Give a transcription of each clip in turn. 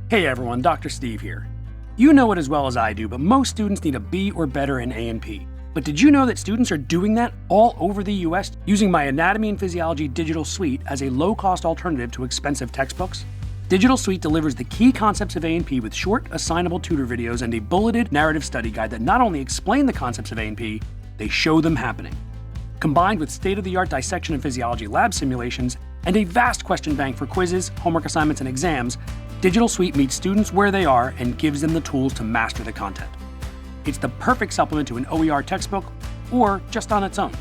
Hey everyone, Dr. Steve here. You know it as well as I do, but most students need a B or better in A&P. But did you know that students are doing that all over the US using my Anatomy and Physiology digital suite as a low-cost alternative to expensive textbooks? Digital Suite delivers the key concepts of A&P with short, assignable tutor videos and a bulleted narrative study guide that not only explain the concepts of A&P, they show them happening. Combined with state-of-the-art dissection and physiology lab simulations and a vast question bank for quizzes, homework assignments, and exams, Digital Suite meets students where they are and gives them the tools to master the content. It's the perfect supplement to an OER textbook or just on its own.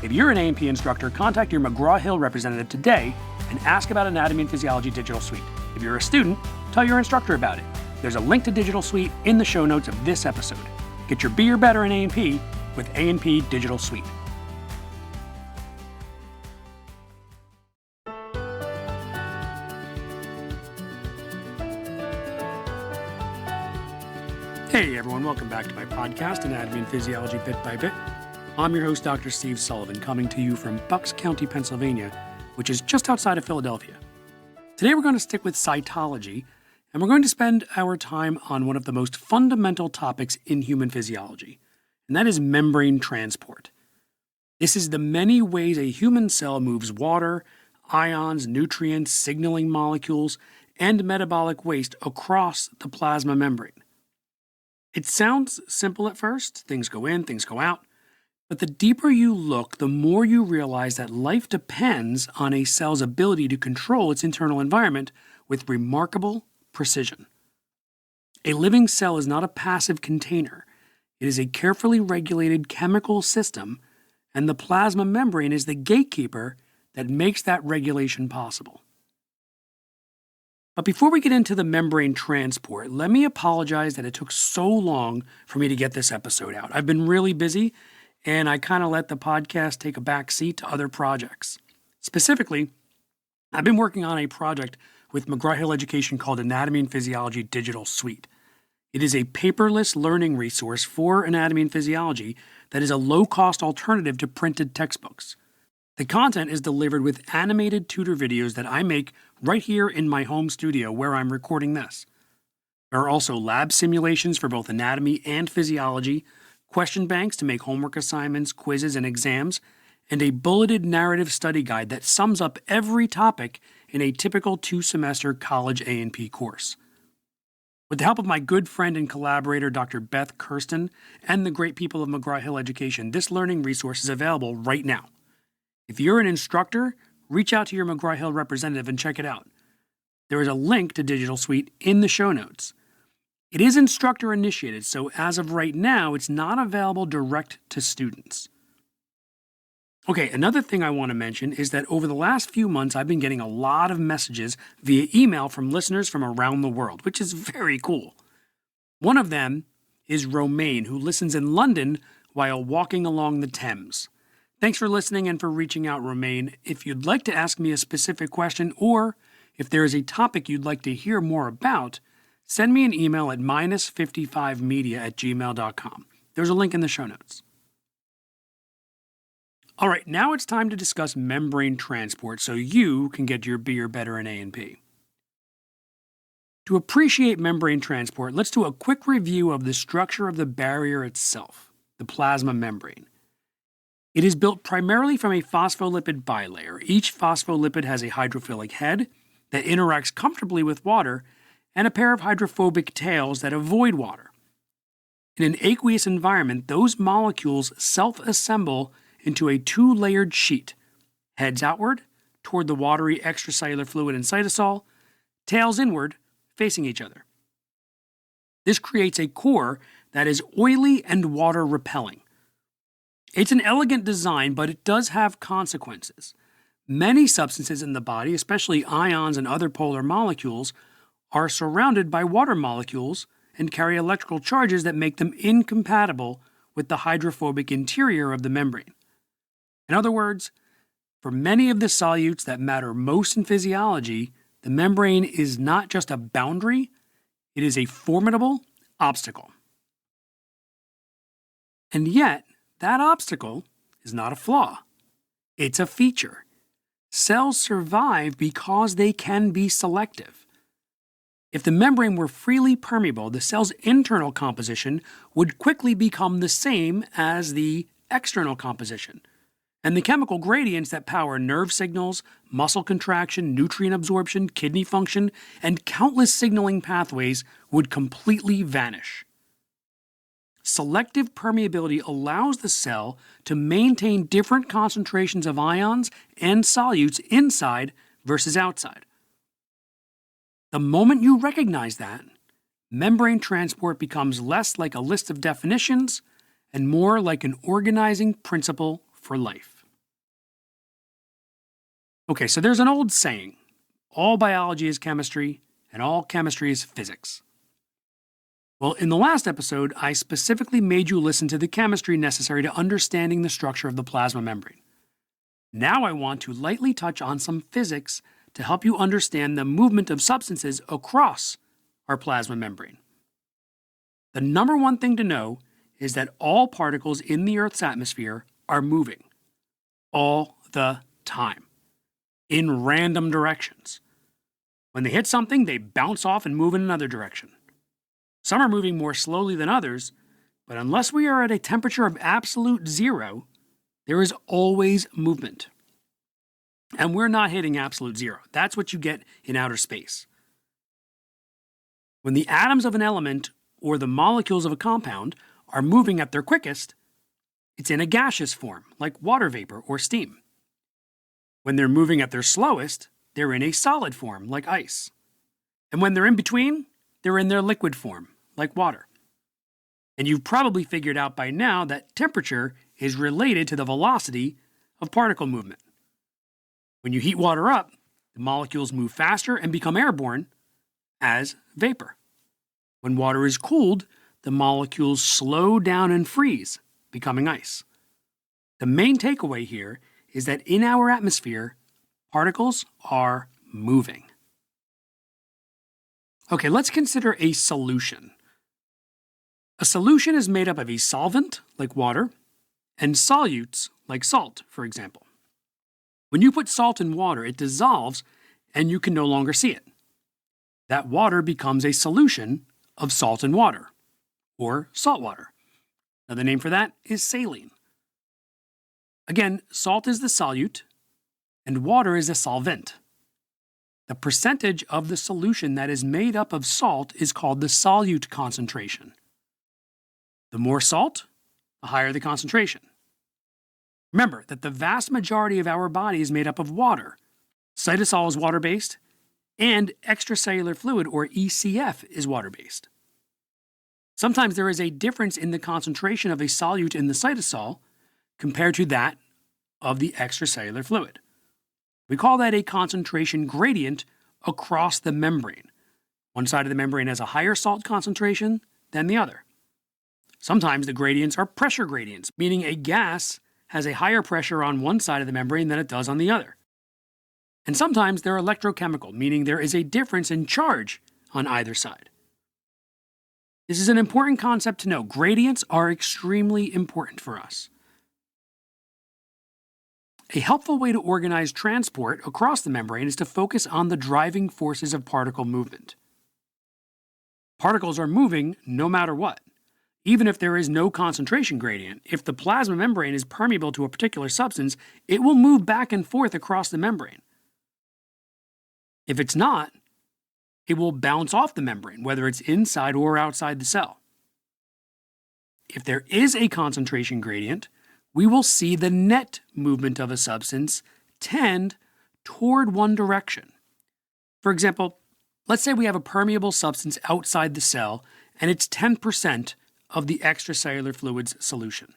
If you're an A&P instructor, contact your McGraw-Hill representative today and ask about Anatomy and Physiology Digital Suite. If you're a student, tell your instructor about it. There's a link to Digital Suite in the show notes of this episode. Get your B or better in A&P with A&P Digital Suite. Hey everyone, welcome back to my podcast, Anatomy and Physiology Bit by Bit. I'm your host, Dr. Steve Sullivan, coming to you from Bucks County, Pennsylvania, which is just outside of Philadelphia. Today we're going to stick with cytology, and we're going to spend our time on one of the most fundamental topics in human physiology, and that is membrane transport. This is the many ways a human cell moves water, ions, nutrients, signaling molecules, and metabolic waste across the plasma membrane. It sounds simple at first, things go in, things go out, but the deeper you look, the more you realize that life depends on a cell's ability to control its internal environment with remarkable precision. A living cell is not a passive container. It is a carefully regulated chemical system, and the plasma membrane is the gatekeeper that makes that regulation possible. But before we get into the membrane transport, let me apologize that it took so long for me to get this episode out. I've been really busy, and I kind of let the podcast take a back seat to other projects. Specifically, I've been working on a project with McGraw-Hill Education called Anatomy and Physiology Digital Suite. It is a paperless learning resource for anatomy and physiology that is a low-cost alternative to printed textbooks. The content is delivered with animated tutor videos that I make right here in my home studio where I'm recording this. There are also lab simulations for both anatomy and physiology, question banks to make homework assignments, quizzes, and exams, and a bulleted narrative study guide that sums up every topic in a typical 2-semester college A&P course. With the help of my good friend and collaborator, Dr. Beth Kirsten, and the great people of McGraw-Hill Education, this learning resource is available right now. If you're an instructor, reach out to your McGraw-Hill representative and check it out. There is a link to Digital Suite in the show notes. It is instructor initiated, so as of right now, it's not available direct to students. Okay, another thing I want to mention is that over the last few months, I've been getting a lot of messages via email from listeners from around the world, which is very cool. One of them is Romaine, who listens in London while walking along the Thames. Thanks for listening and for reaching out, Romaine. If you'd like to ask me a specific question or if there is a topic you'd like to hear more about, send me an email at minus55media@gmail.com. There's a link in the show notes. All right, now it's time to discuss membrane transport so you can get your B or better in A&P. To appreciate membrane transport, let's do a quick review of the structure of the barrier itself, the plasma membrane. It is built primarily from a phospholipid bilayer. Each phospholipid has a hydrophilic head that interacts comfortably with water and a pair of hydrophobic tails that avoid water. In an aqueous environment, those molecules self-assemble into a 2-layered sheet, heads outward toward the watery extracellular fluid and cytosol, tails inward, facing each other. This creates a core that is oily and water-repelling. It's an elegant design, but it does have consequences. Many substances in the body, especially ions and other polar molecules, are surrounded by water molecules and carry electrical charges that make them incompatible with the hydrophobic interior of the membrane. In other words, for many of the solutes that matter most in physiology, the membrane is not just a boundary, it is a formidable obstacle. And yet, that obstacle is not a flaw. It's a feature. Cells survive because they can be selective. If the membrane were freely permeable, the cell's internal composition would quickly become the same as the external composition, and the chemical gradients that power nerve signals, muscle contraction, nutrient absorption, kidney function, and countless signaling pathways would completely vanish. Selective permeability allows the cell to maintain different concentrations of ions and solutes inside versus outside. The moment you recognize that, membrane transport becomes less like a list of definitions and more like an organizing principle for life. Okay, so there's an old saying, all biology is chemistry and all chemistry is physics. Well, in the last episode, I specifically made you listen to the chemistry necessary to understanding the structure of the plasma membrane. Now I want to lightly touch on some physics to help you understand the movement of substances across our plasma membrane. The number one thing to know is that all particles in the Earth's atmosphere are moving all the time, in random directions. When they hit something, they bounce off and move in another direction. Some are moving more slowly than others, but unless we are at a temperature of absolute zero, there is always movement. And we're not hitting absolute zero. That's what you get in outer space. When the atoms of an element or the molecules of a compound are moving at their quickest, it's in a gaseous form, like water vapor or steam. When they're moving at their slowest, they're in a solid form, like ice. And when they're in between, they're in their liquid form, like water. And you've probably figured out by now that temperature is related to the velocity of particle movement. When you heat water up, the molecules move faster and become airborne as vapor. When water is cooled, the molecules slow down and freeze, becoming ice. The main takeaway here is that in our atmosphere, particles are moving. Okay, let's consider a solution. A solution is made up of a solvent, like water, and solutes, like salt, for example. When you put salt in water, it dissolves and you can no longer see it. That water becomes a solution of salt and water, or salt water. Another name for that is saline. Again, salt is the solute and water is a solvent. The percentage of the solution that is made up of salt is called the solute concentration. The more salt, the higher the concentration. Remember that the vast majority of our body is made up of water. Cytosol is water-based, and extracellular fluid, or ECF, is water-based. Sometimes there is a difference in the concentration of a solute in the cytosol compared to that of the extracellular fluid. We call that a concentration gradient across the membrane. One side of the membrane has a higher salt concentration than the other. Sometimes the gradients are pressure gradients, meaning a gas has a higher pressure on one side of the membrane than it does on the other. And sometimes they're electrochemical, meaning there is a difference in charge on either side. This is an important concept to know. Gradients are extremely important for us. A helpful way to organize transport across the membrane is to focus on the driving forces of particle movement. Particles are moving no matter what. Even if there is no concentration gradient, if the plasma membrane is permeable to a particular substance, it will move back and forth across the membrane. If it's not, it will bounce off the membrane, whether it's inside or outside the cell. If there is a concentration gradient, we will see the net movement of a substance tend toward one direction. For example, let's say we have a permeable substance outside the cell and it's 10% of the extracellular fluid's solution.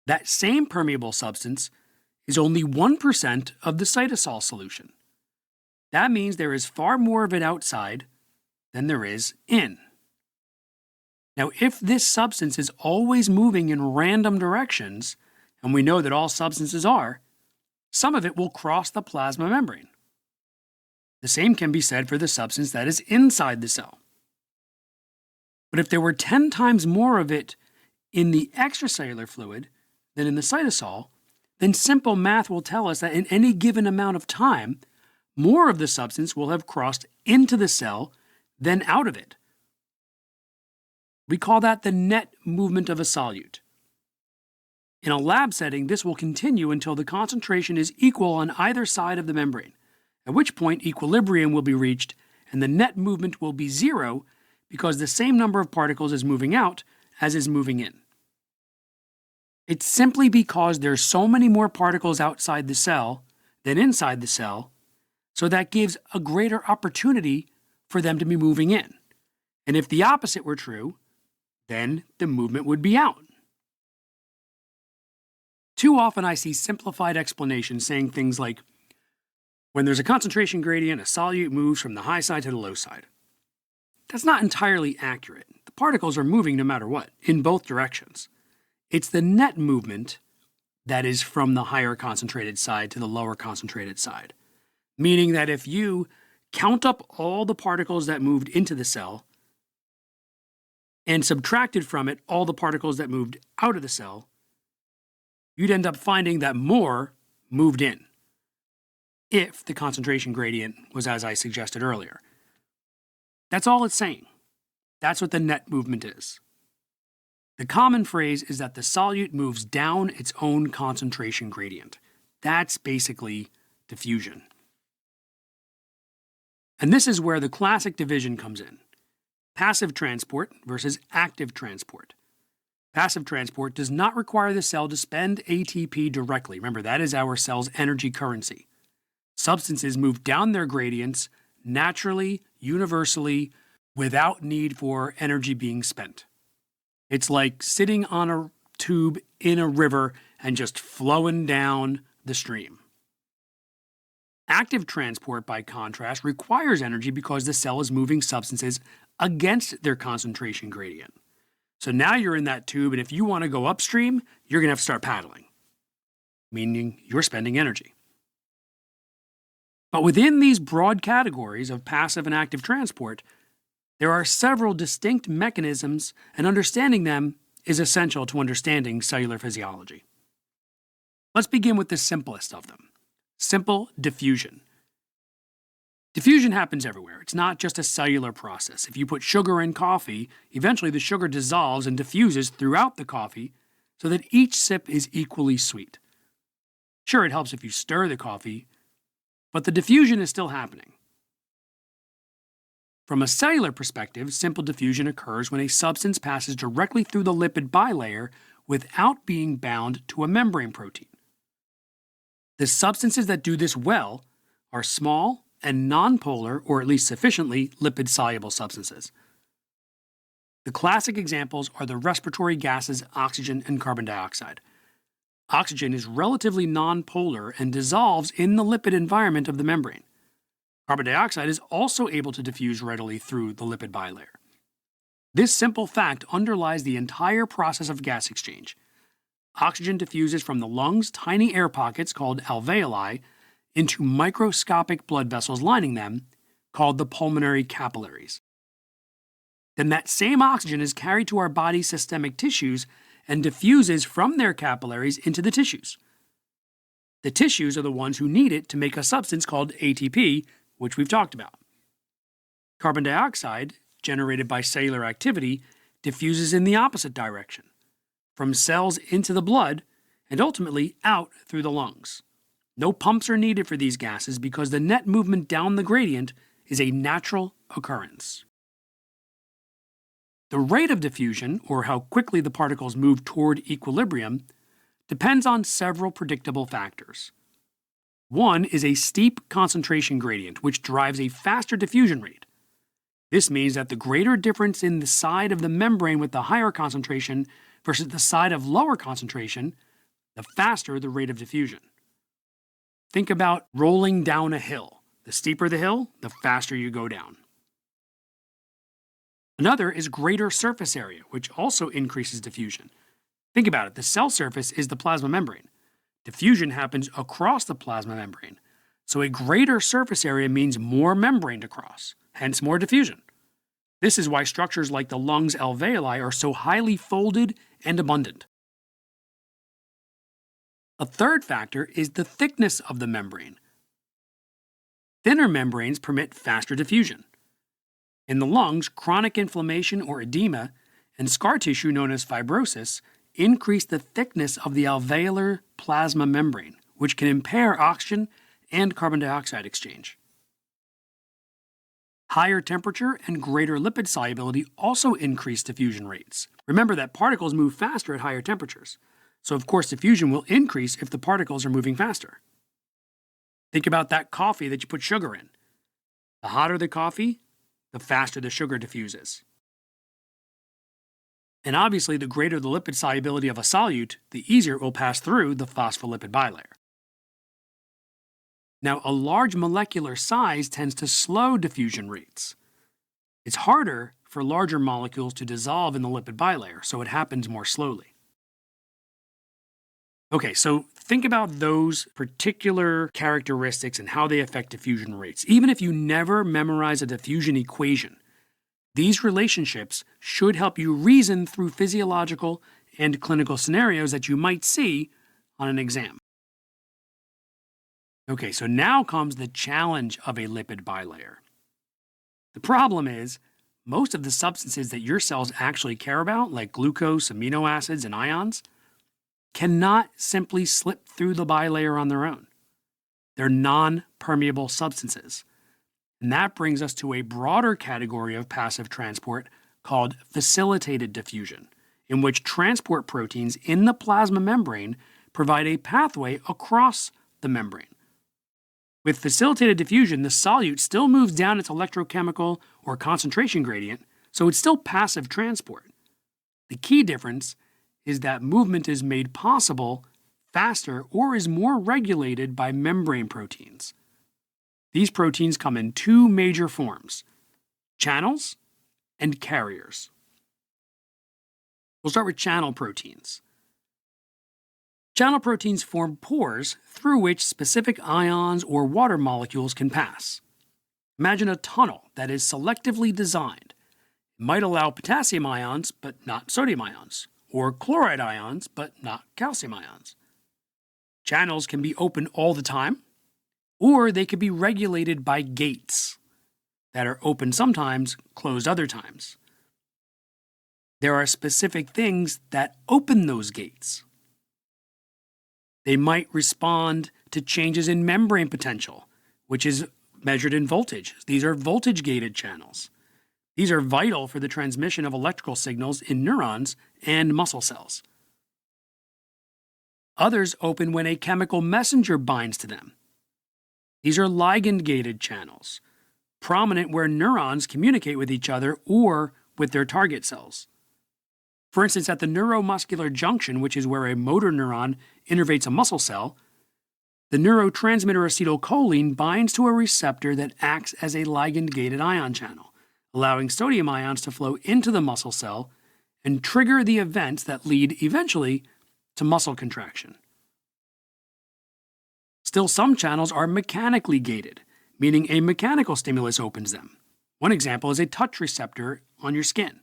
That same permeable substance is only 1% of the cytosol solution. That means there is far more of it outside than there is in. Now, if this substance is always moving in random directions, and we know that all substances are, some of it will cross the plasma membrane. The same can be said for the substance that is inside the cell. But if there were 10 times more of it in the extracellular fluid than in the cytosol, then simple math will tell us that in any given amount of time, more of the substance will have crossed into the cell then out of it. We call that the net movement of a solute. In a lab setting, this will continue until the concentration is equal on either side of the membrane, at which point equilibrium will be reached and the net movement will be zero because the same number of particles is moving out as is moving in. It's simply because there's so many more particles outside the cell than inside the cell, so that gives a greater opportunity for them to be moving in. And if the opposite were true, then the movement would be out. Too often I see simplified explanations saying things like, when there's a concentration gradient, a solute moves from the high side to the low side. That's not entirely accurate. The particles are moving no matter what, in both directions. It's the net movement that is from the higher concentrated side to the lower concentrated side. Meaning that if you count up all the particles that moved into the cell and subtracted from it all the particles that moved out of the cell, you'd end up finding that more moved in, if the concentration gradient was as I suggested earlier. That's all it's saying. That's what the net movement is. The common phrase is that the solute moves down its own concentration gradient. That's basically diffusion. And this is where the classic division comes in. Passive transport versus active transport. Passive transport does not require the cell to spend ATP directly. Remember, that is our cell's energy currency. Substances move down their gradients naturally, universally, without need for energy being spent. It's like sitting on a tube in a river and just flowing down the stream. Active transport, by contrast, requires energy because the cell is moving substances against their concentration gradient. So now you're in that tube, and if you want to go upstream, you're going to have to start paddling, meaning you're spending energy. But within these broad categories of passive and active transport, there are several distinct mechanisms, and understanding them is essential to understanding cellular physiology. Let's begin with the simplest of them. Simple diffusion. Diffusion happens everywhere. It's not just a cellular process. If you put sugar in coffee, eventually the sugar dissolves and diffuses throughout the coffee so that each sip is equally sweet. Sure, it helps if you stir the coffee, but the diffusion is still happening. From a cellular perspective, simple diffusion occurs when a substance passes directly through the lipid bilayer without being bound to a membrane protein. The substances that do this well are small and nonpolar, or at least sufficiently, lipid-soluble substances. The classic examples are the respiratory gases oxygen and carbon dioxide. Oxygen is relatively nonpolar and dissolves in the lipid environment of the membrane. Carbon dioxide is also able to diffuse readily through the lipid bilayer. This simple fact underlies the entire process of gas exchange. Oxygen diffuses from the lungs' tiny air pockets called alveoli into microscopic blood vessels lining them, called the pulmonary capillaries. Then that same oxygen is carried to our body's systemic tissues and diffuses from their capillaries into the tissues. The tissues are the ones who need it to make a substance called ATP, which we've talked about. Carbon dioxide, generated by cellular activity, diffuses in the opposite direction, from cells into the blood and ultimately out through the lungs. No pumps are needed for these gases because the net movement down the gradient is a natural occurrence. The rate of diffusion, or how quickly the particles move toward equilibrium, depends on several predictable factors. One is a steep concentration gradient, which drives a faster diffusion rate. This means that the greater difference in the side of the membrane with the higher concentration versus the side of lower concentration, the faster the rate of diffusion. Think about rolling down a hill. The steeper the hill, the faster you go down. Another is greater surface area, which also increases diffusion. Think about it. The cell surface is the plasma membrane. Diffusion happens across the plasma membrane. So a greater surface area means more membrane to cross, hence more diffusion. This is why structures like the lungs' alveoli are so highly folded and abundant. A third factor is the thickness of the membrane. Thinner membranes permit faster diffusion. In the lungs, chronic inflammation or edema and scar tissue known as fibrosis increase the thickness of the alveolar plasma membrane, which can impair oxygen and carbon dioxide exchange. Higher temperature and greater lipid solubility also increase diffusion rates. Remember that particles move faster at higher temperatures, so of course diffusion will increase if the particles are moving faster. Think about that coffee that you put sugar in. The hotter the coffee, the faster the sugar diffuses. And obviously, the greater the lipid solubility of a solute, the easier it will pass through the phospholipid bilayer. Now, a large molecular size tends to slow diffusion rates. It's harder for larger molecules to dissolve in the lipid bilayer, so it happens more slowly. Okay, so think about those particular characteristics and how they affect diffusion rates. Even if you never memorize a diffusion equation, these relationships should help you reason through physiological and clinical scenarios that you might see on an exam. Okay, so now comes the challenge of a lipid bilayer. The problem is, most of the substances that your cells actually care about, like glucose, amino acids, and ions, cannot simply slip through the bilayer on their own. They're non-permeable substances. And that brings us to a broader category of passive transport called facilitated diffusion, in which transport proteins in the plasma membrane provide a pathway across the membrane. With facilitated diffusion, the solute still moves down its electrochemical or concentration gradient, so it's still passive transport. The key difference is that movement is made possible faster or is more regulated by membrane proteins. These proteins come in two major forms: channels and carriers. We'll start with channel proteins. Channel proteins form pores through which specific ions or water molecules can pass. Imagine a tunnel that is selectively designed. It might allow potassium ions, but not sodium ions, or chloride ions, but not calcium ions. Channels can be open all the time, or they could be regulated by gates that are open sometimes, closed other times. There are specific things that open those gates. They might respond to changes in membrane potential, which is measured in voltage. These are voltage-gated channels. These are vital for the transmission of electrical signals in neurons and muscle cells. Others open when a chemical messenger binds to them. These are ligand-gated channels, prominent where neurons communicate with each other or with their target cells. For instance, at the neuromuscular junction, which is where a motor neuron innervates a muscle cell, the neurotransmitter acetylcholine binds to a receptor that acts as a ligand-gated ion channel, allowing sodium ions to flow into the muscle cell and trigger the events that lead eventually to muscle contraction. Still, some channels are mechanically gated, meaning a mechanical stimulus opens them. One example is a touch receptor on your skin.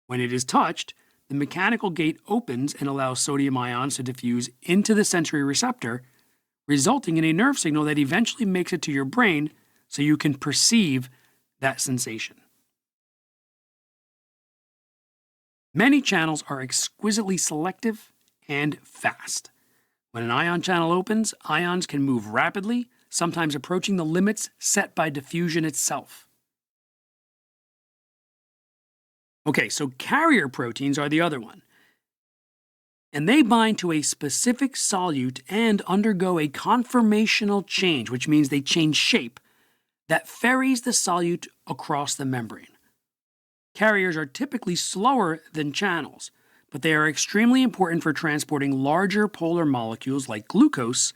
When it is touched, the mechanical gate opens and allows sodium ions to diffuse into the sensory receptor, resulting in a nerve signal that eventually makes it to your brain so you can perceive that sensation. Many channels are exquisitely selective and fast. When an ion channel opens, ions can move rapidly, sometimes approaching the limits set by diffusion itself. Okay, so carrier proteins are the other one. And they bind to a specific solute and undergo a conformational change, which means they change shape, that ferries the solute across the membrane. Carriers are typically slower than channels, but they are extremely important for transporting larger polar molecules like glucose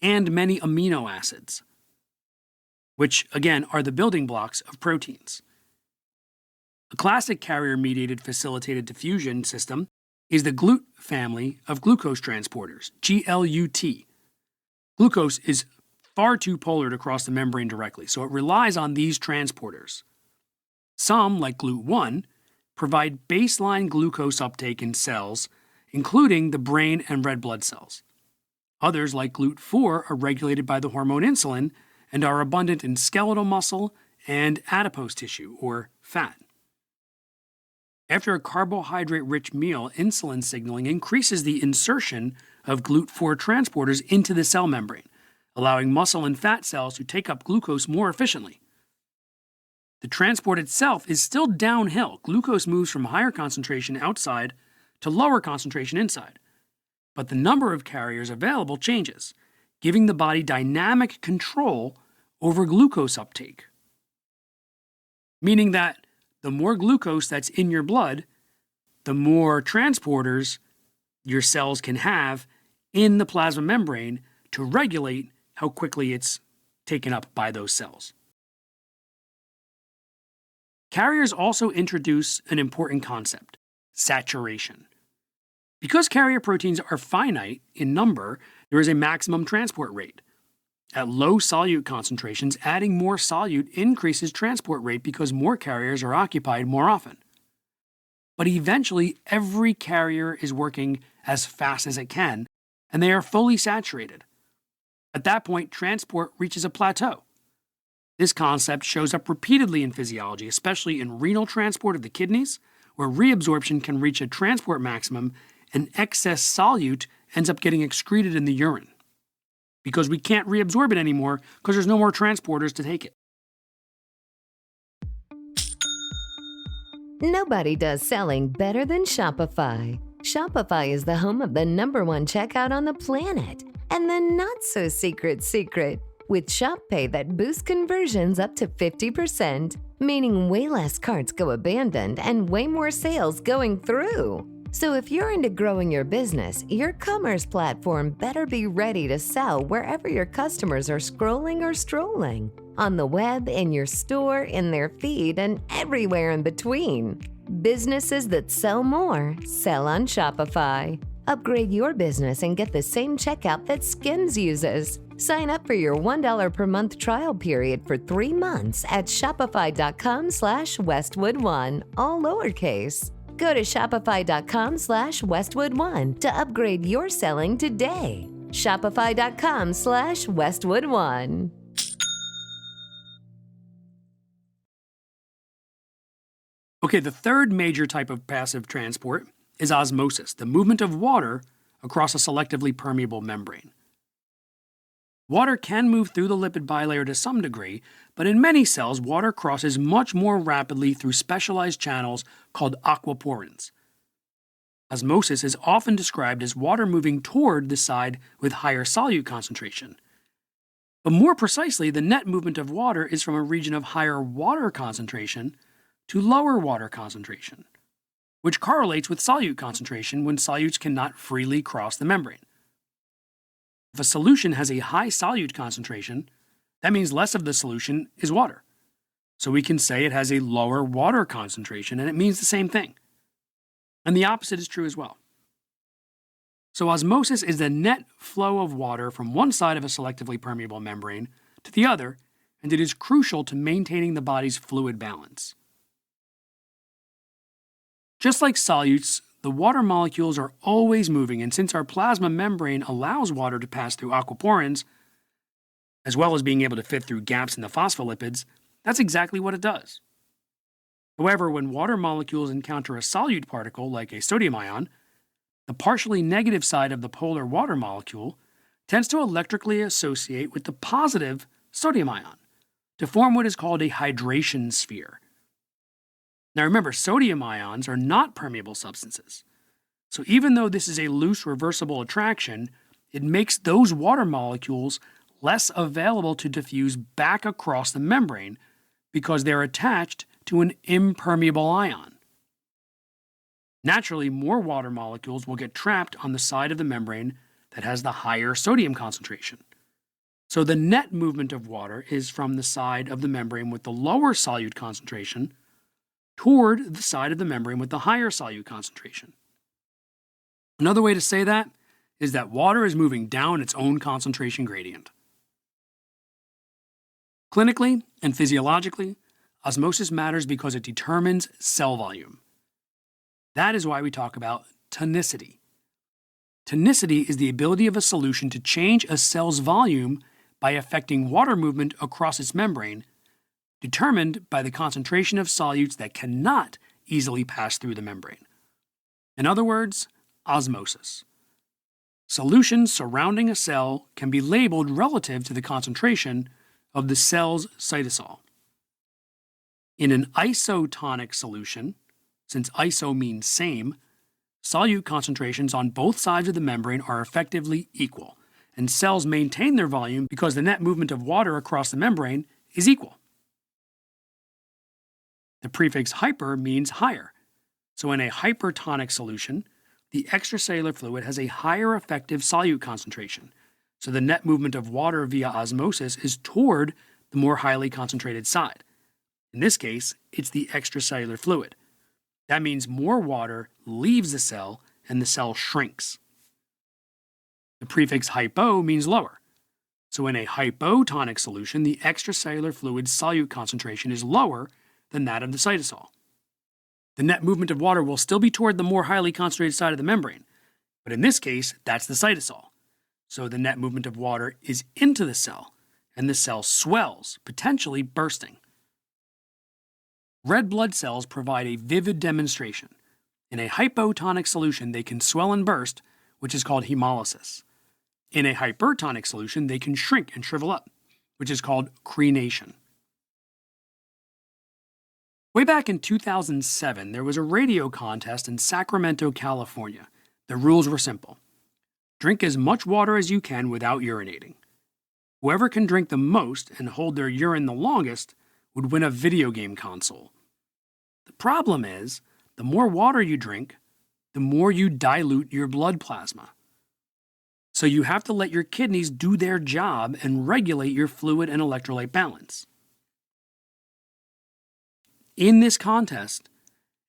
and many amino acids, which, again, are the building blocks of proteins. A classic carrier-mediated facilitated diffusion system is the GLUT family of glucose transporters, GLUT. Glucose is far too polar to cross the membrane directly, so it relies on these transporters. Some, like GLUT1, provide baseline glucose uptake in cells, including the brain and red blood cells. Others, like GLUT4, are regulated by the hormone insulin and are abundant in skeletal muscle and adipose tissue, or fat. After a carbohydrate-rich meal, insulin signaling increases the insertion of GLUT4 transporters into the cell membrane, allowing muscle and fat cells to take up glucose more efficiently. The transport itself is still downhill. Glucose moves from higher concentration outside to lower concentration inside. But the number of carriers available changes, giving the body dynamic control over glucose uptake. Meaning that the more glucose that's in your blood, the more transporters your cells can have in the plasma membrane to regulate how quickly it's taken up by those cells. Carriers also introduce an important concept: saturation. Because carrier proteins are finite in number, there is a maximum transport rate. At low solute concentrations, adding more solute increases transport rate because more carriers are occupied more often. But eventually, every carrier is working as fast as it can, and they are fully saturated. At that point, transport reaches a plateau. This concept shows up repeatedly in physiology, especially in renal transport of the kidneys, where reabsorption can reach a transport maximum and excess solute ends up getting excreted in the urine, because we can't reabsorb it anymore because there's no more transporters to take it. Nobody does selling better than Shopify. Shopify is the home of the #1 checkout on the planet. And the not-so-secret, with Shop Pay that boosts conversions up to 50%, meaning way less carts go abandoned and way more sales going through. So if you're into growing your business, your commerce platform better be ready to sell wherever your customers are scrolling or strolling. On the web, in your store, in their feed, and everywhere in between. Businesses that sell more sell on Shopify. Upgrade your business and get the same checkout that Skims uses. Sign up for your $1 per month trial period for 3 months at shopify.com/Westwood1, all lowercase. Go to shopify.com/Westwood1 to upgrade your selling today. Shopify.com/Westwood1. Okay, the third major type of passive transport is osmosis, the movement of water across a selectively permeable membrane. Water can move through the lipid bilayer to some degree, but in many cells, water crosses much more rapidly through specialized channels called aquaporins. Osmosis is often described as water moving toward the side with higher solute concentration. But more precisely, the net movement of water is from a region of higher water concentration to lower water concentration, which correlates with solute concentration when solutes cannot freely cross the membrane. If a solution has a high solute concentration, that means less of the solution is water. So we can say it has a lower water concentration, and it means the same thing. And the opposite is true as well. So osmosis is the net flow of water from one side of a selectively permeable membrane to the other, and it is crucial to maintaining the body's fluid balance. Just like solutes, the water molecules are always moving, and since our plasma membrane allows water to pass through aquaporins, as well as being able to fit through gaps in the phospholipids, that's exactly what it does. However, when water molecules encounter a solute particle, like a sodium ion, the partially negative side of the polar water molecule tends to electrically associate with the positive sodium ion to form what is called a hydration sphere. Now remember, sodium ions are not permeable substances. So even though this is a loose reversible attraction, it makes those water molecules less available to diffuse back across the membrane because they're attached to an impermeable ion. Naturally, more water molecules will get trapped on the side of the membrane that has the higher sodium concentration. So the net movement of water is from the side of the membrane with the lower solute concentration toward the side of the membrane with the higher solute concentration. Another way to say that is that water is moving down its own concentration gradient. Clinically and physiologically, osmosis matters because it determines cell volume. That is why we talk about tonicity. Tonicity is the ability of a solution to change a cell's volume by affecting water movement across its membrane, determined by the concentration of solutes that cannot easily pass through the membrane. In other words, osmosis. Solutions surrounding a cell can be labeled relative to the concentration of the cell's cytosol. In an isotonic solution, since iso means same, solute concentrations on both sides of the membrane are effectively equal, and cells maintain their volume because the net movement of water across the membrane is equal. The prefix hyper means higher, so in a hypertonic solution, the extracellular fluid has a higher effective solute concentration, so the net movement of water via osmosis is toward the more highly concentrated side. In this case, it's the extracellular fluid. That means more water leaves the cell and the cell shrinks. The prefix hypo means lower. So in a hypotonic solution, the extracellular fluid's solute concentration is lower than that of the cytosol. The net movement of water will still be toward the more highly concentrated side of the membrane, but in this case, that's the cytosol. So the net movement of water is into the cell, and the cell swells, potentially bursting. Red blood cells provide a vivid demonstration. In a hypotonic solution, they can swell and burst, which is called hemolysis. In a hypertonic solution, they can shrink and shrivel up, which is called crenation. Way back in 2007, there was a radio contest in Sacramento, California. The rules were simple. Drink as much water as you can without urinating. Whoever can drink the most and hold their urine the longest would win a video game console. The problem is, the more water you drink, the more you dilute your blood plasma. So you have to let your kidneys do their job and regulate your fluid and electrolyte balance. In this contest,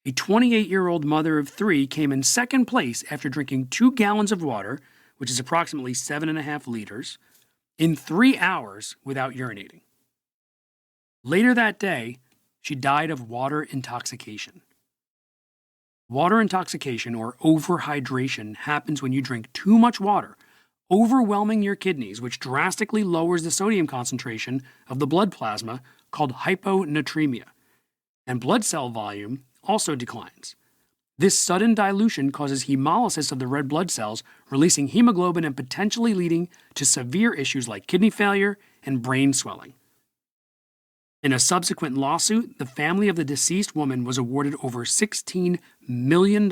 a 28-year-old mother of 3 came in second place after drinking 2 gallons of water, which is approximately 7.5 liters, in 3 hours without urinating. Later that day, she died of water intoxication. Water intoxication, or overhydration, happens when you drink too much water, overwhelming your kidneys, which drastically lowers the sodium concentration of the blood plasma, called hyponatremia, and blood cell volume also declines. This sudden dilution causes hemolysis of the red blood cells, releasing hemoglobin and potentially leading to severe issues like kidney failure and brain swelling. In a subsequent lawsuit, the family of the deceased woman was awarded over $16 million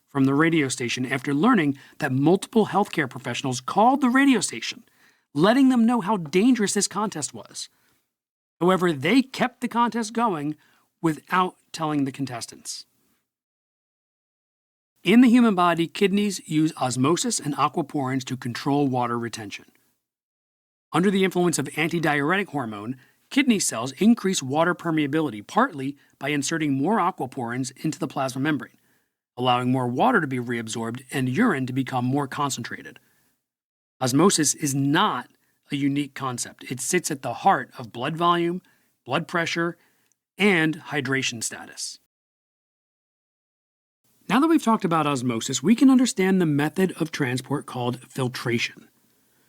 from the radio station after learning that multiple healthcare professionals called the radio station, letting them know how dangerous this contest was. However, they kept the contest going without telling the contestants. In the human body, kidneys use osmosis and aquaporins to control water retention. Under the influence of antidiuretic hormone, kidney cells increase water permeability partly by inserting more aquaporins into the plasma membrane, allowing more water to be reabsorbed and urine to become more concentrated. Osmosis is not a unique concept. It sits at the heart of blood volume, blood pressure, and hydration status. Now that we've talked about osmosis, we can understand the method of transport called filtration.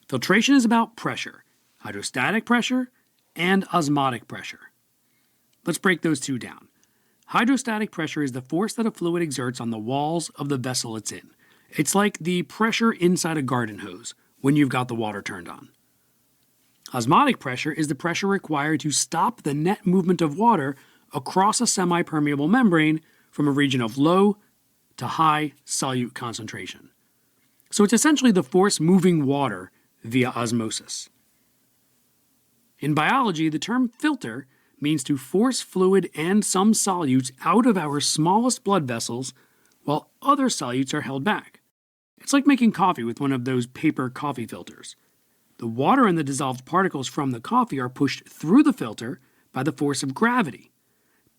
Filtration is about pressure, hydrostatic pressure, and osmotic pressure. Let's break those two down. Hydrostatic pressure is the force that a fluid exerts on the walls of the vessel it's in. It's like the pressure inside a garden hose when you've got the water turned on. Osmotic pressure is the pressure required to stop the net movement of water across a semi-permeable membrane from a region of low to high solute concentration. So it's essentially the force moving water via osmosis. In biology, the term filter means to force fluid and some solutes out of our smallest blood vessels while other solutes are held back. It's like making coffee with one of those paper coffee filters. The water and the dissolved particles from the coffee are pushed through the filter by the force of gravity,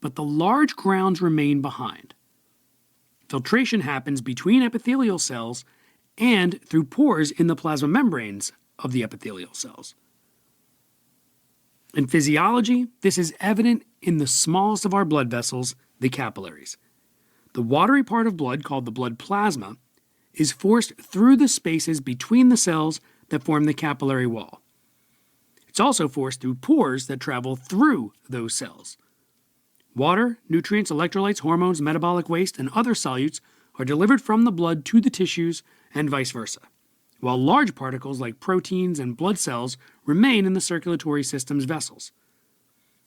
but the large grounds remain behind. Filtration happens between epithelial cells and through pores in the plasma membranes of the epithelial cells. In physiology, this is evident in the smallest of our blood vessels, the capillaries. The watery part of blood, called the blood plasma, is forced through the spaces between the cells that form the capillary wall. It's also forced through pores that travel through those cells. Water, nutrients, electrolytes, hormones, metabolic waste, and other solutes are delivered from the blood to the tissues and vice versa, while large particles like proteins and blood cells remain in the circulatory system's vessels.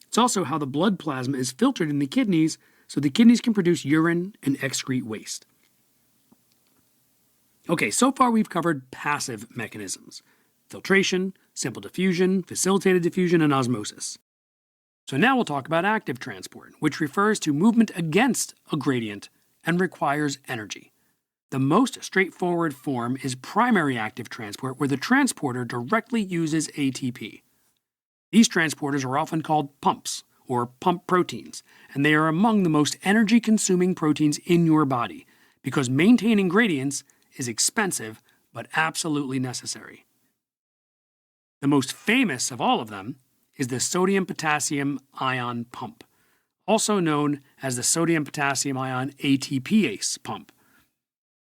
It's also how the blood plasma is filtered in the kidneys so the kidneys can produce urine and excrete waste. Okay, so far we've covered passive mechanisms: filtration, simple diffusion, facilitated diffusion, and osmosis. So now we'll talk about active transport, which refers to movement against a gradient and requires energy. The most straightforward form is primary active transport, where the transporter directly uses ATP. These transporters are often called pumps or pump proteins, and they are among the most energy-consuming proteins in your body because maintaining gradients is expensive but absolutely necessary. The most famous of all of them is the sodium-potassium ion pump, also known as the sodium-potassium ion ATPase pump.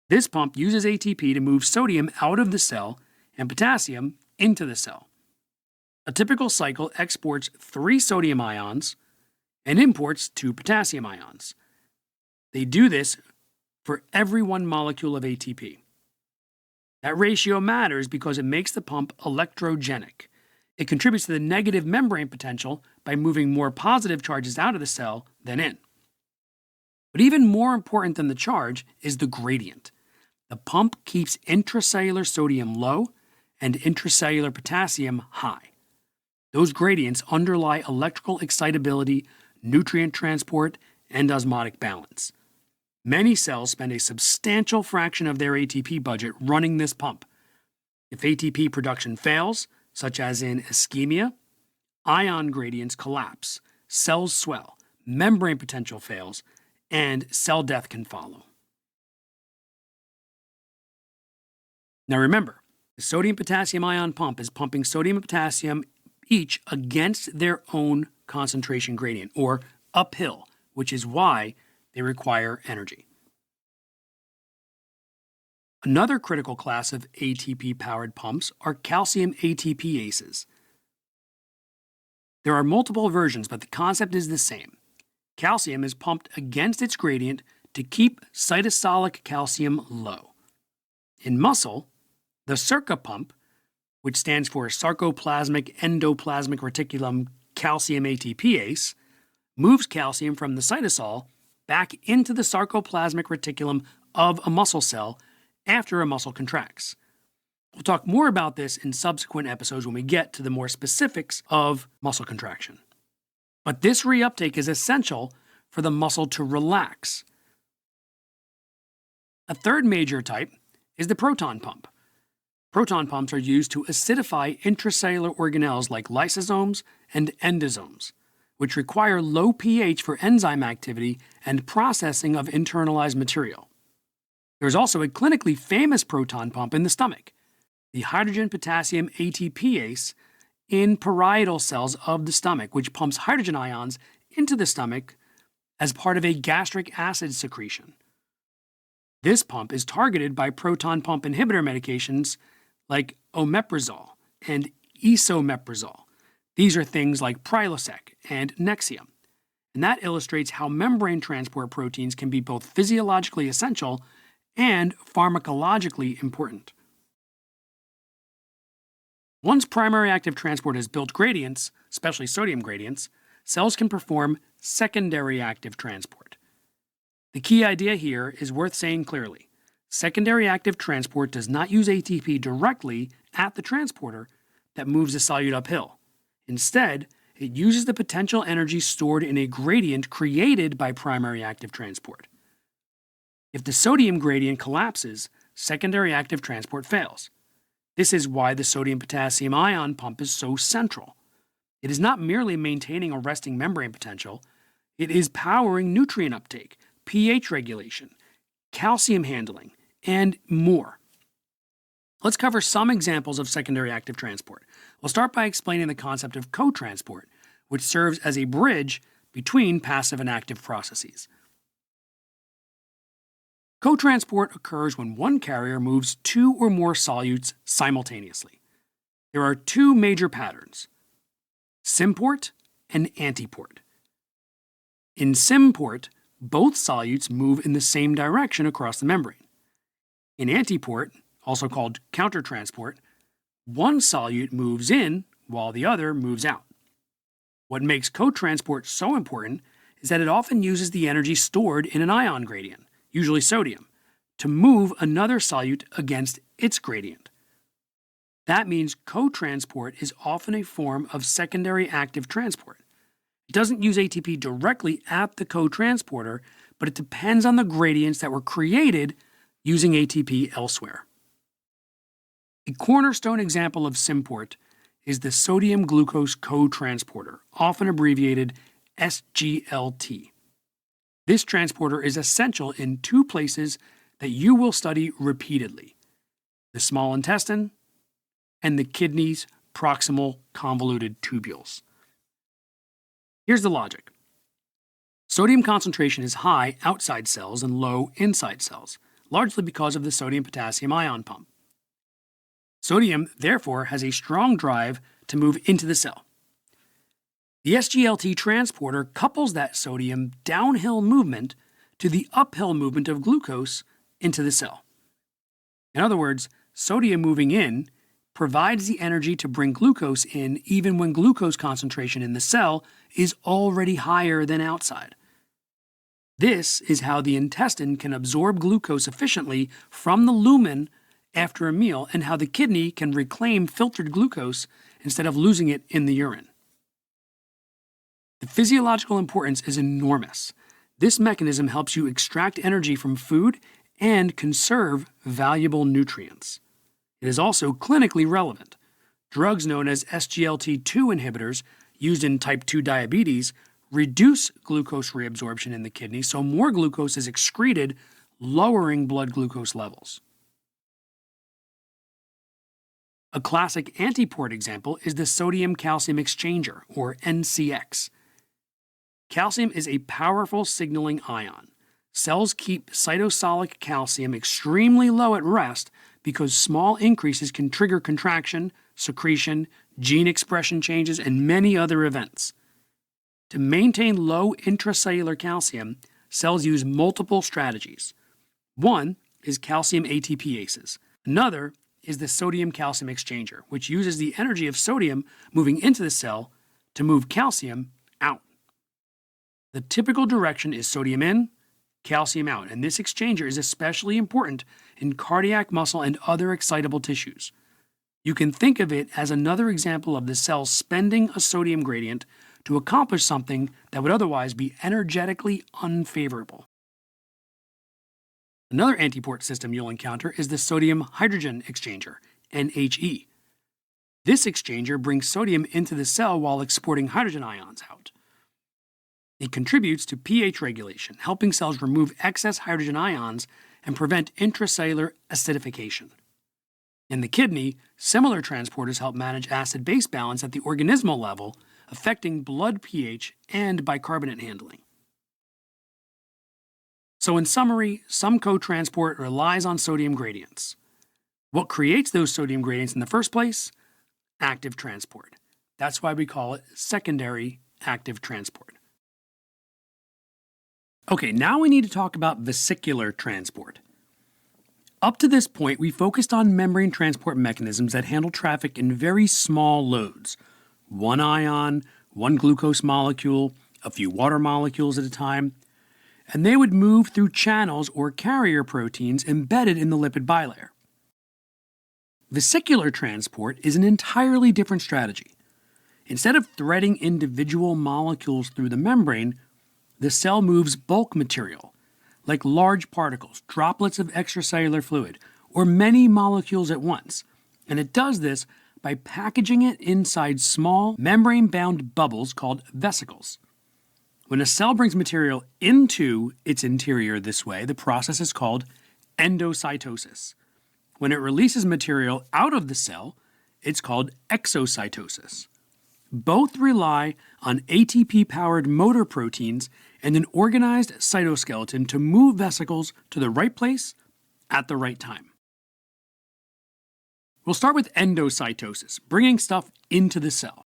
This pump uses ATP to move sodium out of the cell and potassium into the cell. A typical cycle exports 3 sodium ions and imports 2 potassium ions. They do this for every 1 molecule of ATP. That ratio matters because it makes the pump electrogenic. It contributes to the negative membrane potential by moving more positive charges out of the cell than in. But even more important than the charge is the gradient. The pump keeps intracellular sodium low and intracellular potassium high. Those gradients underlie electrical excitability, nutrient transport, and osmotic balance. Many cells spend a substantial fraction of their ATP budget running this pump. If ATP production fails, such as in ischemia, ion gradients collapse, cells swell, membrane potential fails, and cell death can follow. Now remember, the sodium-potassium ion pump is pumping sodium and potassium each against their own concentration gradient, or uphill, which is why they require energy. Another critical class of ATP-powered pumps are calcium ATPases. There are multiple versions, but the concept is the same. Calcium is pumped against its gradient to keep cytosolic calcium low. In muscle, the SERCA pump, which stands for sarcoplasmic endoplasmic reticulum calcium ATPase, moves calcium from the cytosol back into the sarcoplasmic reticulum of a muscle cell after a muscle contracts. We'll talk more about this in subsequent episodes when we get to the more specifics of muscle contraction. But this reuptake is essential for the muscle to relax. A third major type is the proton pump. Proton pumps are used to acidify intracellular organelles like lysosomes and endosomes, which require low pH for enzyme activity and processing of internalized material. There is also a clinically famous proton pump in the stomach, the hydrogen-potassium ATPase in parietal cells of the stomach, which pumps hydrogen ions into the stomach as part of a gastric acid secretion. This pump is targeted by proton pump inhibitor medications like omeprazole and esomeprazole. These are things like Prilosec and Nexium. And that illustrates how membrane transport proteins can be both physiologically essential and pharmacologically important. Once primary active transport has built gradients, especially sodium gradients, cells can perform secondary active transport. The key idea here is worth saying clearly. Secondary active transport does not use ATP directly at the transporter that moves the solute uphill. Instead, it uses the potential energy stored in a gradient created by primary active transport. If the sodium gradient collapses, secondary active transport fails. This is why the sodium-potassium ion pump is so central. It is not merely maintaining a resting membrane potential, it is powering nutrient uptake, pH regulation, calcium handling, and more. Let's cover some examples of secondary active transport. We'll start by explaining the concept of cotransport, which serves as a bridge between passive and active processes. Cotransport occurs when one carrier moves 2 or more solutes simultaneously. There are 2 major patterns. symport and antiport. In symport, both solutes move in the same direction across the membrane. In antiport, also called countertransport, one solute moves in while the other moves out. What makes cotransport so important is that it often uses the energy stored in an ion gradient, usually sodium, to move another solute against its gradient. That means cotransport is often a form of secondary active transport. It doesn't use ATP directly at the cotransporter, but it depends on the gradients that were created using ATP elsewhere. A cornerstone example of symport is the sodium glucose cotransporter, often abbreviated SGLT. This transporter is essential in two places that you will study repeatedly: the small intestine and the kidney's proximal convoluted tubules. Here's the logic. Sodium concentration is high outside cells and low inside cells, largely because of the sodium-potassium ion pump. Sodium, therefore, has a strong drive to move into the cell. The SGLT transporter couples that sodium downhill movement to the uphill movement of glucose into the cell. In other words, sodium moving in provides the energy to bring glucose in even when glucose concentration in the cell is already higher than outside. This is how the intestine can absorb glucose efficiently from the lumen after a meal, and how the kidney can reclaim filtered glucose instead of losing it in the urine. The physiological importance is enormous. This mechanism helps you extract energy from food and conserve valuable nutrients. It is also clinically relevant. Drugs known as SGLT2 inhibitors used in type 2 diabetes reduce glucose reabsorption in the kidney, so more glucose is excreted, lowering blood glucose levels. A classic antiport example is the sodium-calcium exchanger, or NCX. Calcium is a powerful signaling ion. Cells keep cytosolic calcium extremely low at rest because small increases can trigger contraction, secretion, gene expression changes, and many other events. To maintain low intracellular calcium, cells use multiple strategies. One is calcium ATPases. Another is the sodium-calcium exchanger, which uses the energy of sodium moving into the cell to move calcium out. The typical direction is sodium in, calcium out, and this exchanger is especially important in cardiac muscle and other excitable tissues. You can think of it as another example of the cell spending a sodium gradient to accomplish something that would otherwise be energetically unfavorable. Another antiport system you'll encounter is the sodium-hydrogen exchanger, NHE. This exchanger brings sodium into the cell while exporting hydrogen ions out. It contributes to pH regulation, helping cells remove excess hydrogen ions and prevent intracellular acidification. In the kidney, similar transporters help manage acid-base balance at the organismal level, affecting blood pH and bicarbonate handling. So in summary, some cotransport relies on sodium gradients. What creates those sodium gradients in the first place? Active transport. That's why we call it secondary active transport. Okay, now we need to talk about vesicular transport. Up to this point, we focused on membrane transport mechanisms that handle traffic in very small loads. One ion, one glucose molecule, a few water molecules at a time, and they would move through channels or carrier proteins embedded in the lipid bilayer. Vesicular transport is an entirely different strategy. Instead of threading individual molecules through the membrane, the cell moves bulk material, like large particles, droplets of extracellular fluid, or many molecules at once, and it does this by packaging it inside small, membrane-bound bubbles called vesicles. When a cell brings material into its interior this way, the process is called endocytosis. When it releases material out of the cell, it's called exocytosis. Both rely on ATP-powered motor proteins and an organized cytoskeleton to move vesicles to the right place at the right time. We'll start with endocytosis, bringing stuff into the cell.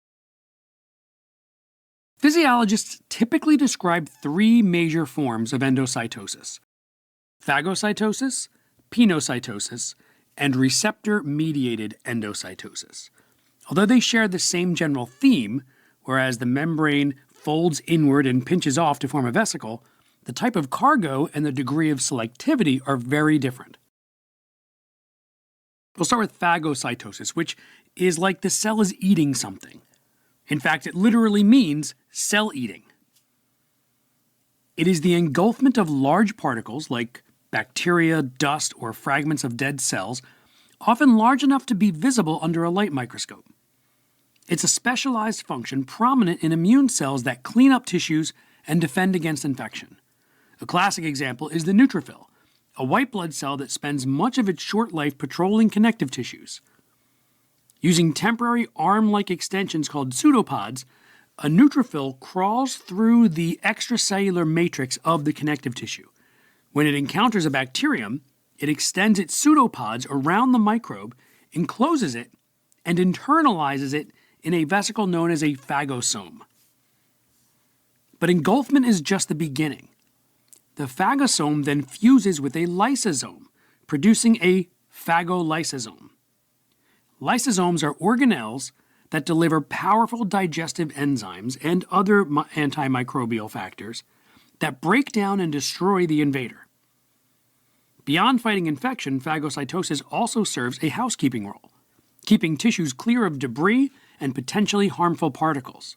Physiologists typically describe three major forms of endocytosis: phagocytosis, pinocytosis, and receptor-mediated endocytosis. Although they share the same general theme, whereas the membrane folds inward and pinches off to form a vesicle, the type of cargo and the degree of selectivity are very different. We'll start with phagocytosis, which is like the cell is eating something. In fact, it literally means cell eating. It is the engulfment of large particles like bacteria, dust, or fragments of dead cells, often large enough to be visible under a light microscope. It's a specialized function prominent in immune cells that clean up tissues and defend against infection. A classic example is the neutrophil, a white blood cell that spends much of its short life patrolling connective tissues. Using temporary arm-like extensions called pseudopods, a neutrophil crawls through the extracellular matrix of the connective tissue. When it encounters a bacterium, it extends its pseudopods around the microbe, encloses it, and internalizes it in a vesicle known as a phagosome. But engulfment is just the beginning. The phagosome then fuses with a lysosome, producing a phagolysosome. Lysosomes are organelles that deliver powerful digestive enzymes and other antimicrobial factors that break down and destroy the invader. Beyond fighting infection, phagocytosis also serves a housekeeping role, keeping tissues clear of debris and potentially harmful particles.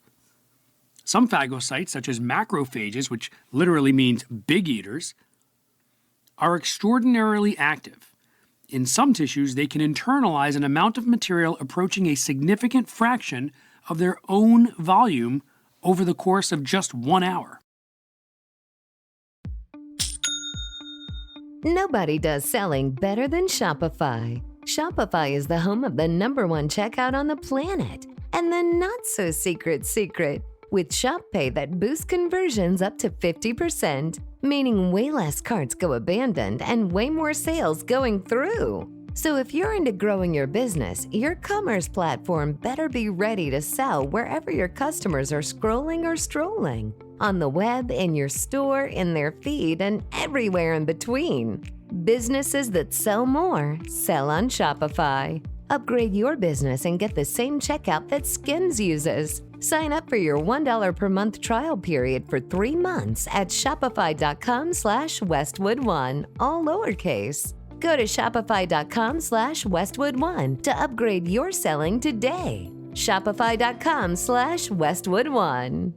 Some phagocytes, such as macrophages, which literally means big eaters, are extraordinarily active. In some tissues, they can internalize an amount of material approaching a significant fraction of their own volume over the course of just 1 hour. Nobody does selling better than Shopify. Shopify is the home of the #1 checkout on the planet. And the not-so-secret, with Shop Pay that boosts conversions up to 50%, meaning way less carts go abandoned and way more sales going through. So if you're into growing your business, your commerce platform better be ready to sell wherever your customers are scrolling or strolling. On the web, in your store, in their feed, and everywhere in between. Businesses that sell more sell on Shopify. Upgrade your business and get the same checkout that Skims uses. Sign up for your $1 per month trial period for 3 months at shopify.com/Westwood1, all lowercase. Go to shopify.com/Westwood1 to upgrade your selling today. Shopify.com/Westwood1.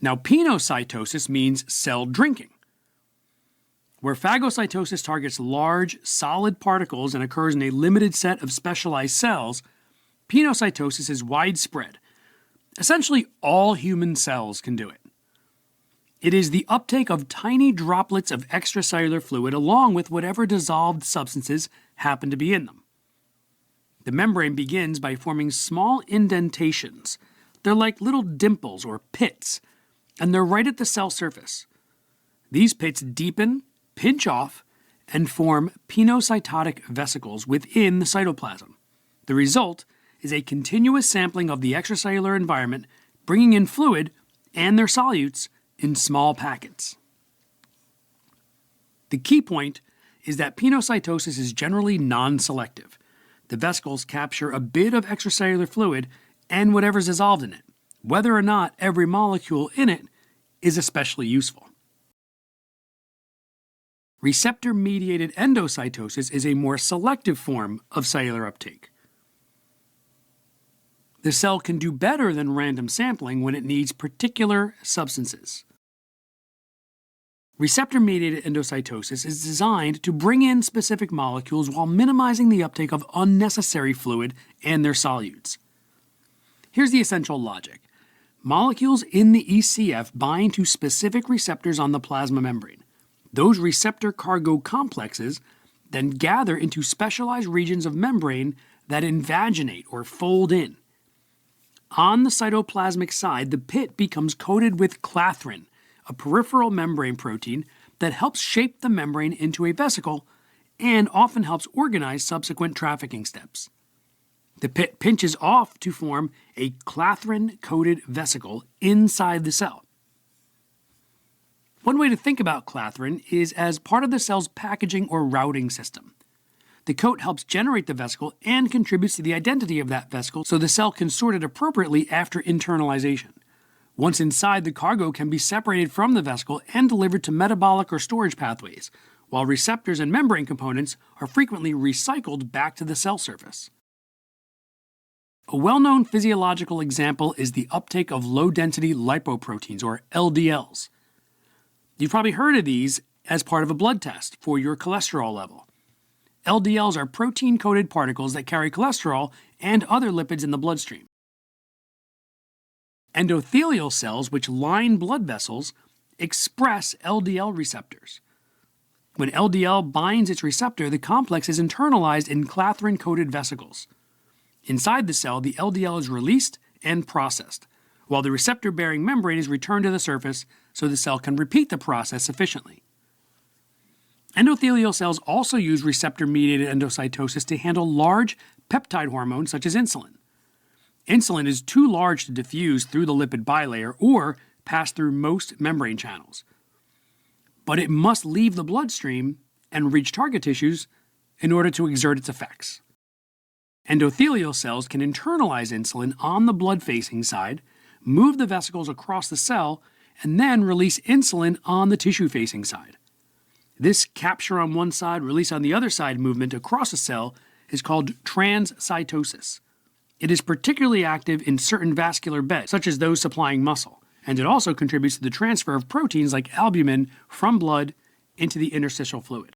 Now, pinocytosis means cell drinking. Where phagocytosis targets large, solid particles and occurs in a limited set of specialized cells, pinocytosis is widespread. Essentially, all human cells can do it. It is the uptake of tiny droplets of extracellular fluid along with whatever dissolved substances happen to be in them. The membrane begins by forming small indentations. They're like little dimples or pits, and they're right at the cell surface. These pits deepen, pinch off, and form pinocytotic vesicles within the cytoplasm. The result is a continuous sampling of the extracellular environment, bringing in fluid and their solutes in small packets. The key point is that pinocytosis is generally non-selective. The vesicles capture a bit of extracellular fluid and whatever's dissolved in it. Whether or not every molecule in it is especially useful. Receptor-mediated endocytosis is a more selective form of cellular uptake. The cell can do better than random sampling when it needs particular substances. Receptor-mediated endocytosis is designed to bring in specific molecules while minimizing the uptake of unnecessary fluid and their solutes. Here's the essential logic. Molecules in the ECF bind to specific receptors on the plasma membrane. Those receptor cargo complexes then gather into specialized regions of membrane that invaginate or fold in. On the cytoplasmic side, the pit becomes coated with clathrin, a peripheral membrane protein that helps shape the membrane into a vesicle and often helps organize subsequent trafficking steps. The pit pinches off to form a clathrin-coated vesicle inside the cell. One way to think about clathrin is as part of the cell's packaging or routing system. The coat helps generate the vesicle and contributes to the identity of that vesicle so the cell can sort it appropriately after internalization. Once inside, the cargo can be separated from the vesicle and delivered to metabolic or storage pathways, while receptors and membrane components are frequently recycled back to the cell surface. A well-known physiological example is the uptake of low-density lipoproteins, or LDLs. You've probably heard of these as part of a blood test for your cholesterol level. LDLs are protein-coated particles that carry cholesterol and other lipids in the bloodstream. Endothelial cells, which line blood vessels, express LDL receptors. When LDL binds its receptor, the complex is internalized in clathrin-coated vesicles. Inside the cell, the LDL is released and processed, while the receptor-bearing membrane is returned to the surface so the cell can repeat the process efficiently. Endothelial cells also use receptor-mediated endocytosis to handle large peptide hormones such as insulin. Insulin is too large to diffuse through the lipid bilayer or pass through most membrane channels, but it must leave the bloodstream and reach target tissues in order to exert its effects. Endothelial cells can internalize insulin on the blood-facing side, move the vesicles across the cell, and then release insulin on the tissue-facing side. This capture on one side, release on the other side movement across a cell is called transcytosis. It is particularly active in certain vascular beds, such as those supplying muscle, and it also contributes to the transfer of proteins like albumin from blood into the interstitial fluid.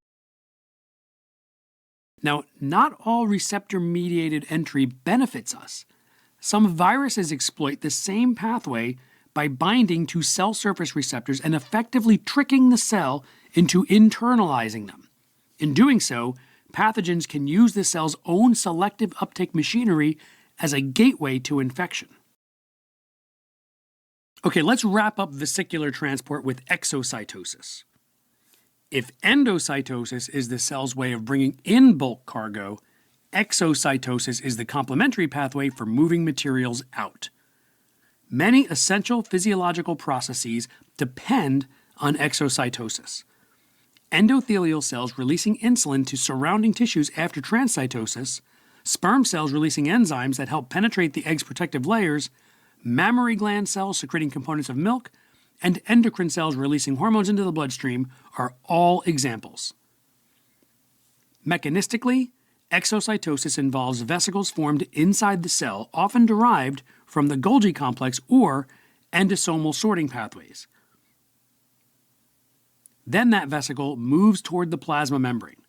Now, not all receptor-mediated entry benefits us. Some viruses exploit the same pathway by binding to cell surface receptors and effectively tricking the cell into internalizing them. In doing so, pathogens can use the cell's own selective uptake machinery as a gateway to infection. Okay, let's wrap up vesicular transport with exocytosis. If endocytosis is the cell's way of bringing in bulk cargo, exocytosis is the complementary pathway for moving materials out. Many essential physiological processes depend on exocytosis. Endothelial cells releasing insulin to surrounding tissues after transcytosis, sperm cells releasing enzymes that help penetrate the egg's protective layers, mammary gland cells secreting components of milk, and endocrine cells releasing hormones into the bloodstream are all examples. Mechanistically, exocytosis involves vesicles formed inside the cell, often derived from the Golgi complex or endosomal sorting pathways. Then that vesicle moves toward the plasma membrane.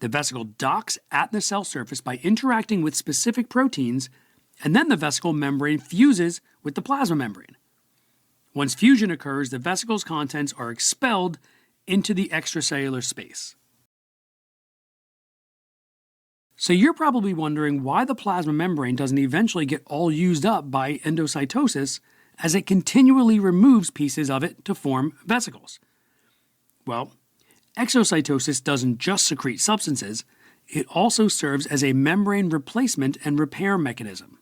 The vesicle docks at the cell surface by interacting with specific proteins, and then the vesicle membrane fuses with the plasma membrane. Once fusion occurs, the vesicle's contents are expelled into the extracellular space. So you're probably wondering why the plasma membrane doesn't eventually get all used up by endocytosis, as it continually removes pieces of it to form vesicles. Well, exocytosis doesn't just secrete substances, it also serves as a membrane replacement and repair mechanism.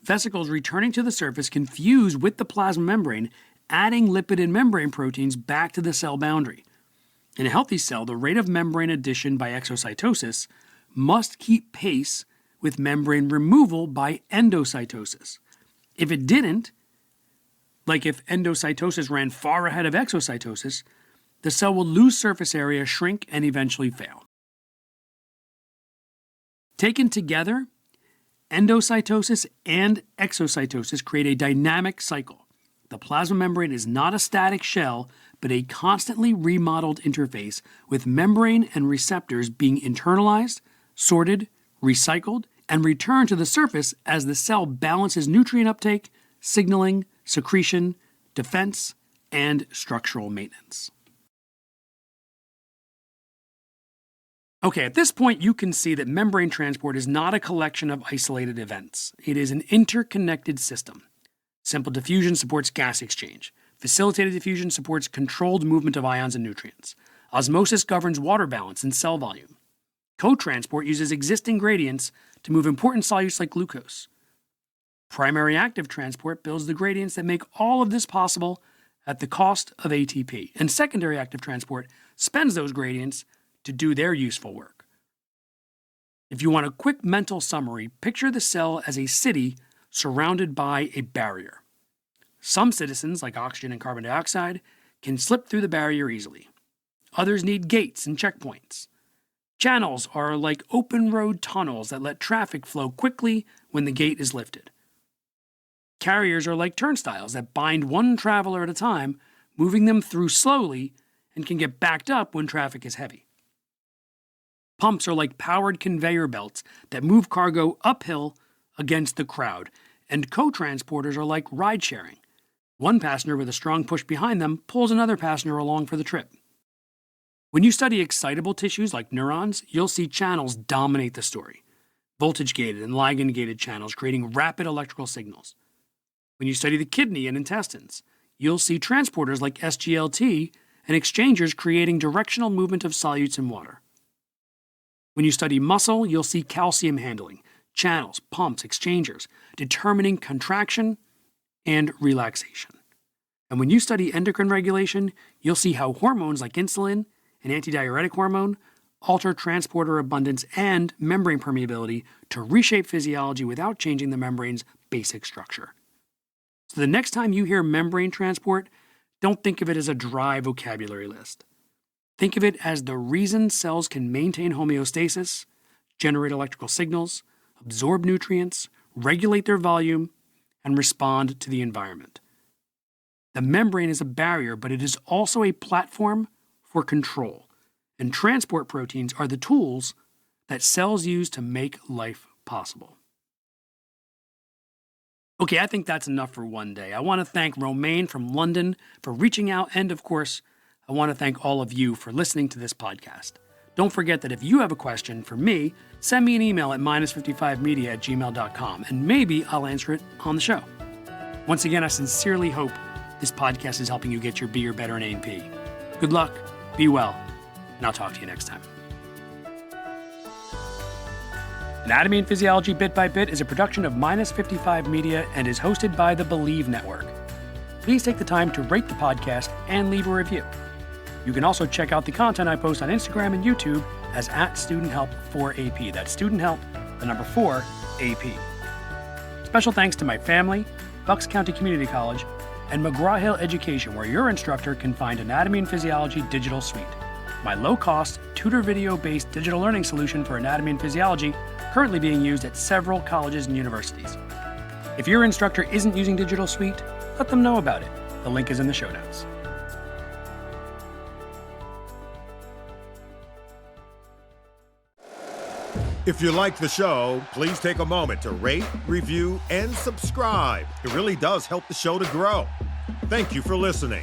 Vesicles returning to the surface can fuse with the plasma membrane, adding lipid and membrane proteins back to the cell boundary. In a healthy cell, the rate of membrane addition by exocytosis must keep pace with membrane removal by endocytosis. If it didn't, like if endocytosis ran far ahead of exocytosis, the cell will lose surface area, shrink, and eventually fail. Taken together, endocytosis and exocytosis create a dynamic cycle. The plasma membrane is not a static shell, but a constantly remodeled interface with membrane and receptors being internalized, sorted, recycled, and returned to the surface as the cell balances nutrient uptake, signaling, secretion, defense, and structural maintenance. Okay, at this point you can see that membrane transport is not a collection of isolated events. It is an interconnected system. Simple diffusion supports gas exchange. Facilitated diffusion supports controlled movement of ions and nutrients. Osmosis governs water balance and cell volume. Co-transport uses existing gradients to move important solutes like glucose. Primary active transport builds the gradients that make all of this possible at the cost of ATP, and secondary active transport spends those gradients to do their useful work. If you want a quick mental summary, picture the cell as a city surrounded by a barrier. Some citizens, like oxygen and carbon dioxide, can slip through the barrier easily. Others need gates and checkpoints. Channels are like open road tunnels that let traffic flow quickly when the gate is lifted. Carriers are like turnstiles that bind one traveler at a time, moving them through slowly and can get backed up when traffic is heavy. Pumps are like powered conveyor belts that move cargo uphill against the crowd, and co-transporters are like ride-sharing. One passenger with a strong push behind them pulls another passenger along for the trip. When you study excitable tissues like neurons, you'll see channels dominate the story. Voltage-gated and ligand-gated channels creating rapid electrical signals. When you study the kidney and intestines, you'll see transporters like SGLT and exchangers creating directional movement of solutes in water. When you study muscle, you'll see calcium handling, channels, pumps, exchangers, determining contraction and relaxation. And when you study endocrine regulation, you'll see how hormones like insulin and antidiuretic hormone alter transporter abundance and membrane permeability to reshape physiology without changing the membrane's basic structure. So the next time you hear membrane transport, don't think of it as a dry vocabulary list. Think of it as the reason cells can maintain homeostasis, generate electrical signals, absorb nutrients, regulate their volume, and respond to the environment. The membrane is a barrier, but it is also a platform for control, and transport proteins are the tools that cells use to make life possible. Okay, I think that's enough for one day. I want to thank Romaine from London for reaching out, and of course, I want to thank all of you for listening to this podcast. Don't forget that if you have a question for me, send me an email at minus55media@gmail.com, and maybe I'll answer it on the show. Once again, I sincerely hope this podcast is helping you get your B or better in A&P. Good luck, be well, and I'll talk to you next time. Anatomy and Physiology Bit by Bit is a production of Minus 55 Media and is hosted by the Believe Network. Please take the time to rate the podcast and leave a review. You can also check out the content I post on Instagram and YouTube as @StudentHelp4AP. That's Student Help, the number 4, AP. Special thanks to my family, Bucks County Community College, and McGraw-Hill Education, where your instructor can find Anatomy and Physiology Digital Suite, my low-cost, tutor video-based digital learning solution for anatomy and physiology currently being used at several colleges and universities. If your instructor isn't using Digital Suite, let them know about it. The link is in the show notes. If you like the show, please take a moment to rate, review, and subscribe. It really does help the show to grow. Thank you for listening.